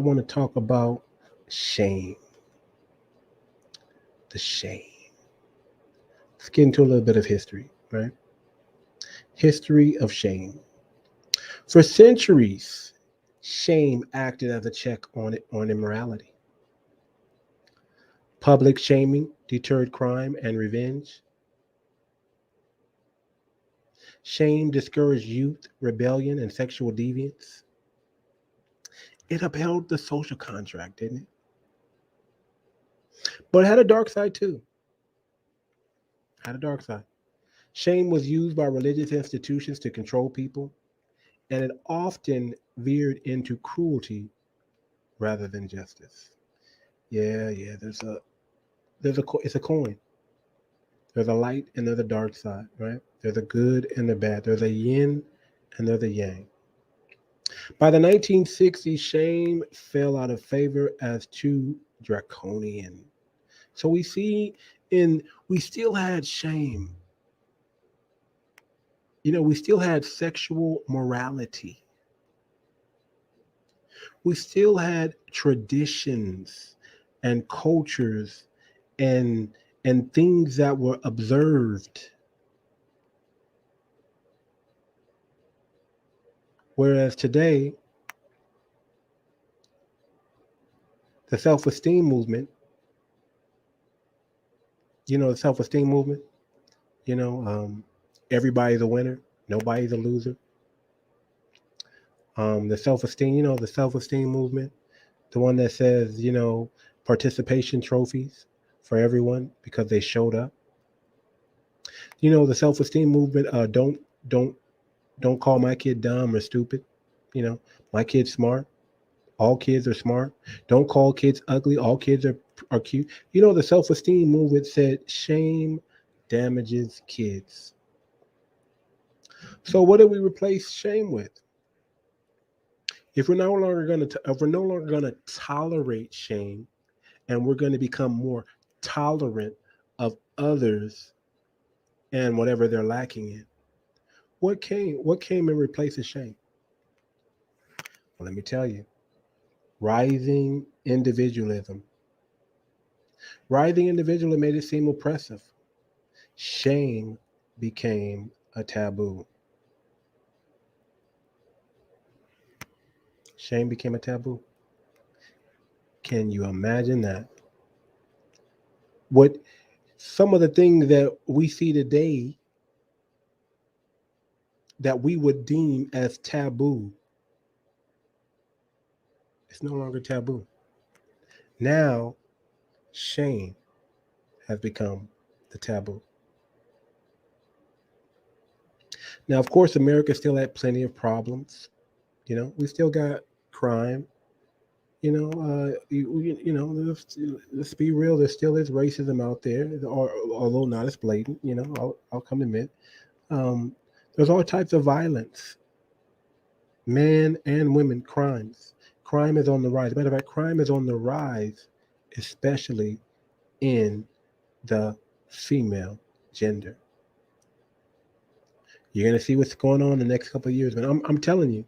want to talk about shame. The shame. Let's get into a little bit of history, right? History of shame. For centuries, shame acted as a check on immorality. Public shaming deterred crime and revenge. Shame discouraged youth, rebellion, and sexual deviance. It upheld the social contract, didn't it? But it had a dark side too. Had a dark side. Shame was used by religious institutions to control people, and it often veered into cruelty rather than justice. Yeah. It's a coin. There's a light and there's a dark side, right? There's a good and a bad. There's a yin and there's a yang. By the 1960s, shame fell out of favor as too draconian. So we still had shame. We still had sexual morality. We still had traditions and cultures and things that were observed. Whereas today, the self-esteem movement, the self-esteem movement, you know, um, everybody's a winner, nobody's a loser. The self-esteem movement, the one that says, participation trophies for everyone because they showed up. The self-esteem movement, don't call my kid dumb or stupid. My kid's smart. All kids are smart. Don't call kids ugly. All kids are cute. The self-esteem movement said shame damages kids. So what do we replace shame with? If we're no longer going to tolerate shame, and we're going to become more tolerant of others and whatever they're lacking in, what came in replace of shame? Well, let me tell you. Rising individualism. Rising individualism made it seem oppressive. Shame became a taboo. Shame became a taboo. Can you imagine that? What some of the things that we see today that we would deem as taboo, it's no longer taboo. Now, shame has become the taboo. Now, of course, America still had plenty of problems. We still got crime. Let's be real. There still is racism out there, although not as blatant. I'll come to admit. There's all types of violence, men and women crimes. Crime is on the rise. As a matter of fact, crime is on the rise, especially in the female gender. You're gonna see what's going on in the next couple of years, man. I'm telling you,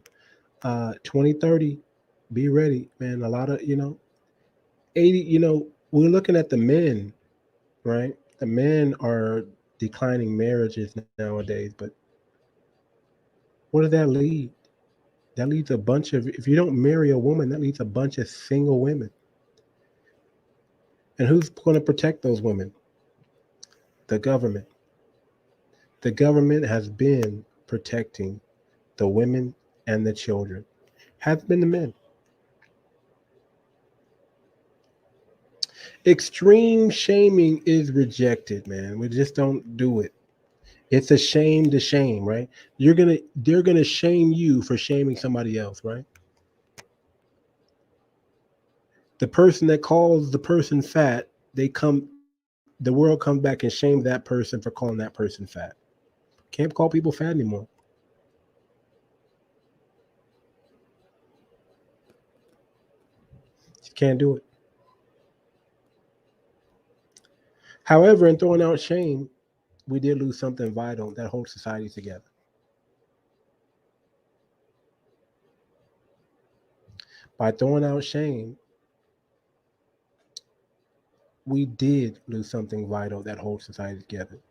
2030, be ready, man. A lot of 80. We're looking at the men, right? The men are declining marriages nowadays, but what does that lead? That leads a bunch of, if you don't marry a woman, that leads a bunch of single women. And who's going to protect those women? The government. The government has been protecting the women and the children. Has been the men. Extreme shaming is rejected, man. We just don't do it. It's a shame to shame, right? They're gonna shame you for shaming somebody else, right? The person that calls the person fat, the world comes back and shames that person for calling that person fat. Can't call people fat anymore. You can't do it. However, in throwing out shame, we did lose something vital that holds society together. By throwing out shame, we did lose something vital that holds society together.